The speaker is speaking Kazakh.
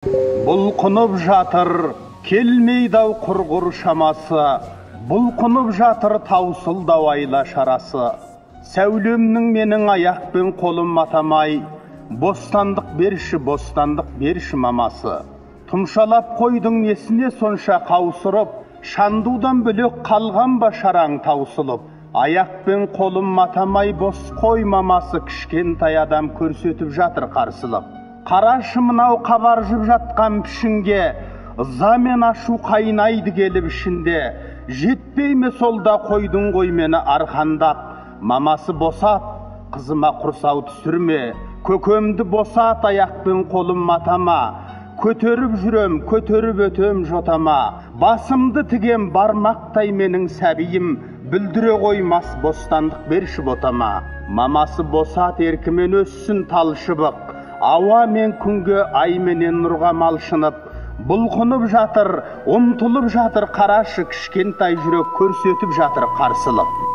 Бұлқынып жатыр, келмейді-ау құрғыр шамасы, бұлқынып жатыр таусылдау айла шарасы. Сәулемнің менің аяқ пен қолым матамай, бостандық берші мамасы. Тұмшалап қойдың несіне сонша қаусырып, шандудан бөлек қалған ба шараң таусылып. Аяқ пен қолым матамай бос қой мамасы, кішкентай адам көрсетіп жатыр қарсылып. Қарашы мынау қабаржып жатқан пішінге, ыза мен ашу қайнайды келіп ішінде. Жетпей ме солда қойдың ғой мені арқандап, мамасы босат, қызыма құрсау түсірме. Көкемді босат, аяқ пен қолым матама, көтеріп жүрем, көтеріп өтем жотама. Басымды тігем бармақтай менің сәбиім, бүлдіре қоймас бостандық берші ботама. Мамасы босат, еркімен өссін тал шыбық, ауа мен күнге ай менен нұрға малшынып. Бұлқынып жатыр, ұмтылып жатыр, қарашы кішкентай жүрек көрсетіп жатыр қарсылық.